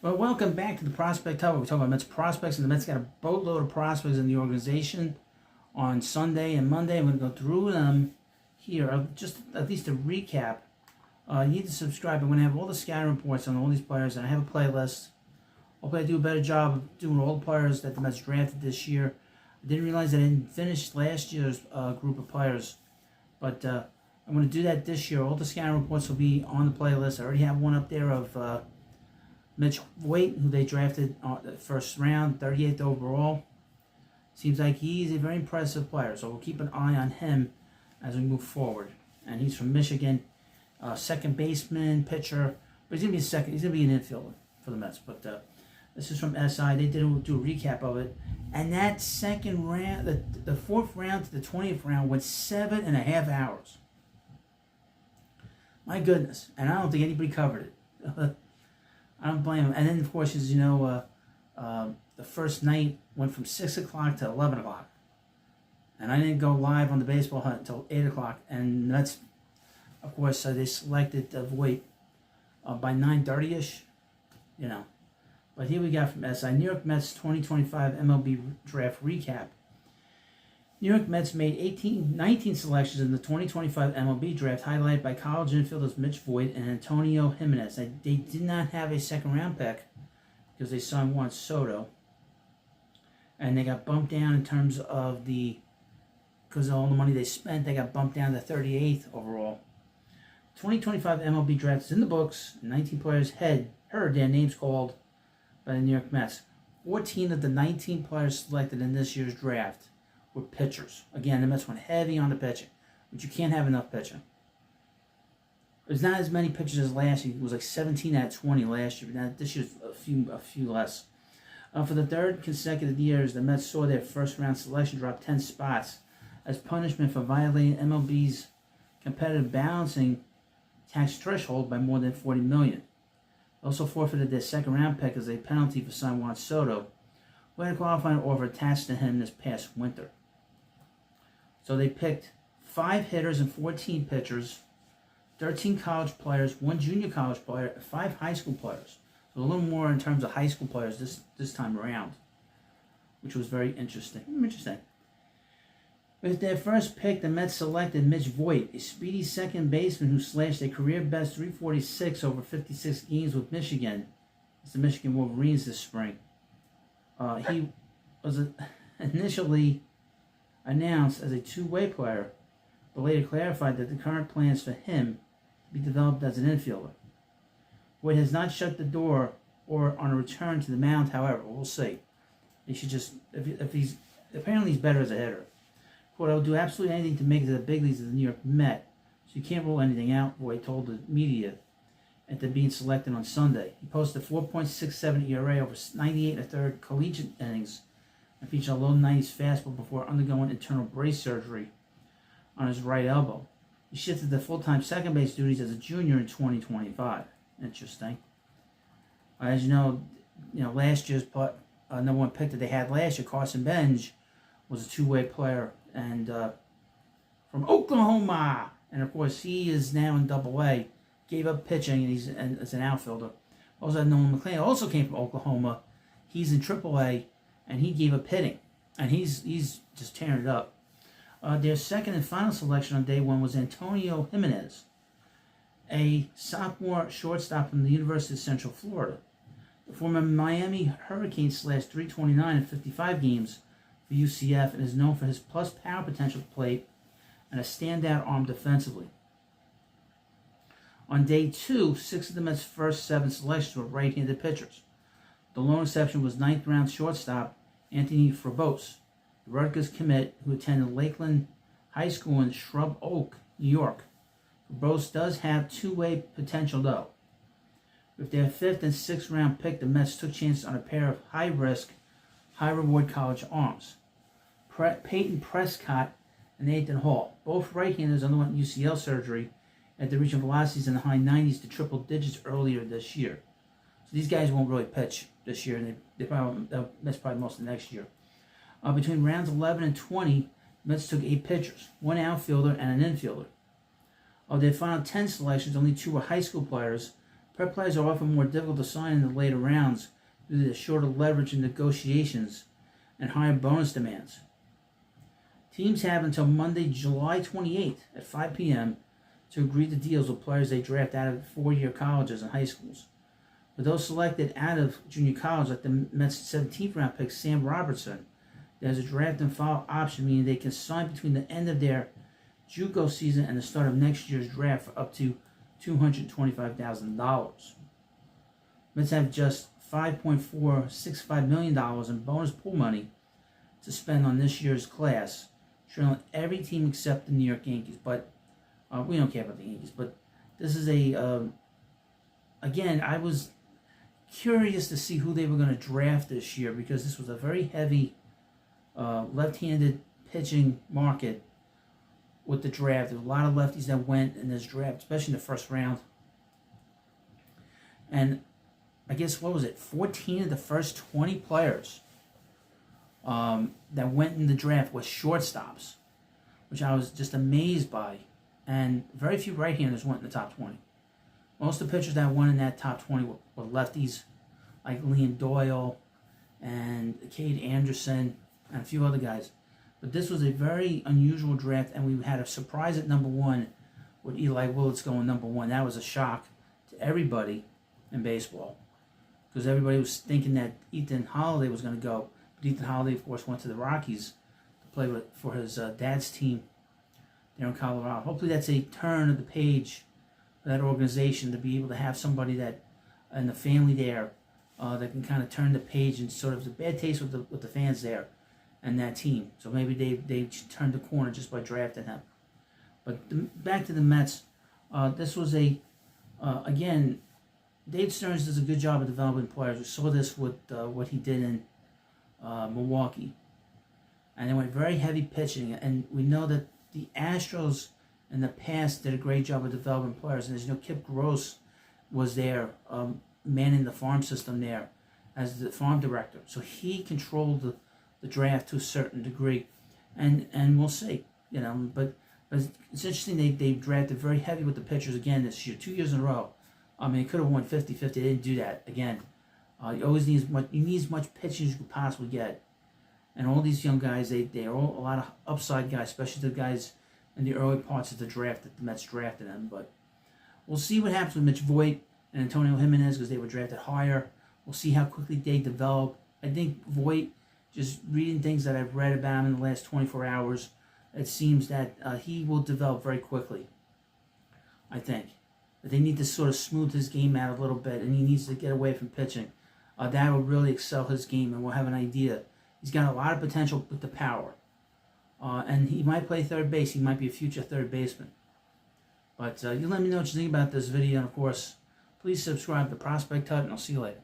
Well, welcome back to the Prospect Hub. We're talking about Mets prospects, and the Mets got a boatload of prospects in the organization on Sunday and Monday. I'm going to go through them here, just at least a recap. You need to subscribe. I'm going to have all the scouting reports on all these players, and I have a playlist. Hopefully I do a better job of doing all the players that the Mets drafted this year. I didn't realize I didn't finish last year's group of players, but I'm going to do that this year. All the scouting reports will be on the playlist. I already have one up there of Mitch Voit, who they drafted the first round, 38th overall. Seems like he's a very impressive player, so we'll keep an eye on him as we move forward. And he's from Michigan, second baseman, pitcher, but he's gonna be he's gonna be an infielder for the Mets. But this is from SI. They do a recap of it, and that second round, the fourth round to the 20th round, went 7.5 hours. My goodness, and I don't think anybody covered it. I don't blame him. And then, of course, as you know, the first night went from 6 o'clock to 11 o'clock. And I didn't go live on the baseball hunt until 8 o'clock. And that's, of course, they selected Voit by 9:30-ish, you know. But here we got from SI, New York Mets 2025 MLB Draft Recap. New York Mets made 19 selections in the 2025 MLB Draft, highlighted by college infielders Mitch Voit and Antonio Jimenez. They did not have a second-round pick because they signed Juan Soto. And they got bumped down in terms of because of all the money they spent, they got bumped down to 38th overall. 2025 MLB Draft is in the books. 19 players heard their names called by the New York Mets. 14 of the 19 players selected in this year's draft were pitchers. Again, the Mets went heavy on the pitching, but you can't have enough pitching. There's not as many pitchers as last year. It was like 17 out of 20 last year, but now this year's a few less. For the third consecutive years, the Mets saw their first-round selection drop 10 spots as punishment for violating MLB's competitive balancing tax threshold by more than $40 million. They also forfeited their second-round pick as a penalty for signing Juan Soto, who had a qualifying offer attached to him this past winter. So they picked 5 hitters and 14 pitchers, 13 college players, 1 junior college player, 5 high school players. So a little more in terms of high school players this time around, which was very interesting. With their first pick, the Mets selected Mitch Voit, a speedy second baseman who slashed a career-best 346 over 56 games with Michigan. It's the Michigan Wolverines this spring. He was initially announced as a two-way player, but later clarified that the current plans for him to be developed as an infielder. Voit has not shut the door or on a return to the mound, however. We'll see. He should just, if he's, apparently he's better as a hitter. Quote, I will do absolutely anything to make it to the big leagues of the New York Met, so you can't rule anything out, Voit told the media after being selected on Sunday. He posted a 4.67 ERA over 98 1/3 collegiate innings and featured a low 90s fastball before undergoing internal brace surgery on his right elbow. He shifted to full-time second base duties as a junior in 2025. Interesting. As you know, last year's number one pick that they had last year, Carson Benj, was a two-way player and from Oklahoma, and of course he is now in Double-A. Gave up pitching, and he's as an outfielder. Also, Nolan McClain also came from Oklahoma. He's in Triple-A, and he gave up hitting, and he's just tearing it up. Their second and final selection on day one was Antonio Jimenez, a sophomore shortstop from the University of Central Florida. The former Miami Hurricanes slashed 329 in 55 games for UCF and is known for his plus power potential to plate and a standout arm defensively. On day 2, 6 of the Mets' first 7 selections were right-handed pitchers. The lone exception was 9th-round shortstop Anthony Frobose, the Rutgers commit who attended Lakeland High School in Shrub Oak, New York. Frobose does have two-way potential, though. With their 5th and 6th round pick, the Mets took chances on a pair of high-risk, high-reward college arms, Peyton Prescott and Nathan Hall. Both right-handers underwent UCL surgery after reaching velocities in the high 90s to triple digits earlier this year. So these guys won't really pitch this year, and they'll miss probably most of next year. Between rounds 11 and 20, the Mets took 8 pitchers, 1 outfielder and an infielder. Of their final 10 selections, only 2 were high school players, Prep players are often more difficult to sign in the later rounds due to the shorter leverage in negotiations and higher bonus demands. Teams have until Monday, July 28th at 5 p.m. to agree to deals with players they draft out of four-year colleges and high schools. For those selected out of junior college, like the Mets' 17th round pick Sam Robertson, there's a draft and file option, meaning they can sign between the end of their JUCO season and the start of next year's draft for up to $225,000. Mets have just $5.465 million in bonus pool money to spend on this year's class, trailing every team except the New York Yankees. But we don't care about the Yankees. But this is again, I was curious to see who they were going to draft this year, because this was a very heavy left-handed pitching market with the draft. There were a lot of lefties that went in this draft, especially in the first round. And I guess, 14 of the first 20 players that went in the draft were shortstops, which I was just amazed by. And very few right-handers went in the top 20. Most of the pitchers that won in that top 20 were lefties, like Liam Doyle and Cade Anderson and a few other guys. But this was a very unusual draft, and we had a surprise at number one with Eli Willits going number one. That was a shock to everybody in baseball, because everybody was thinking that Ethan Holiday was going to go. But Ethan Holiday, of course, went to the Rockies to play for his dad's team there in Colorado. Hopefully that's a turn of the page for that organization, to be able to have somebody that in the family there that can kind of turn the page, and sort of the bad taste with the fans there and that team. So maybe they turned the corner just by drafting him. But back to the Mets. This was again, Dave Stearns does a good job of developing players. We saw this with what he did in Milwaukee. And they went very heavy pitching. And we know that the Astros in the past did a great job of developing players. And as you know, Kip Gross was there, manning the farm system there as the farm director. So he controlled the draft to a certain degree. And we'll see, But it's interesting, they drafted very heavy with the pitchers again this year, 2 years in a row. I mean, it could have won 50-50. They didn't do that again. You always need as much pitching as you could possibly get. And all these young guys, they're all a lot of upside guys, especially the guys in the early parts of the draft that the Mets drafted them. But we'll see what happens with Mitch Voit and Antonio Jimenez, because they were drafted higher. We'll see how quickly they develop. I think Voit, just reading things that I've read about him in the last 24 hours, it seems that he will develop very quickly, I think. But they need to sort of smooth his game out a little bit, and he needs to get away from pitching. That will really excel his game, and we'll have an idea. He's got a lot of potential with the power. And he might play third base. He might be a future third baseman. But you let me know what you think about this video. And, of course, please subscribe to Prospect Hut, and I'll see you later.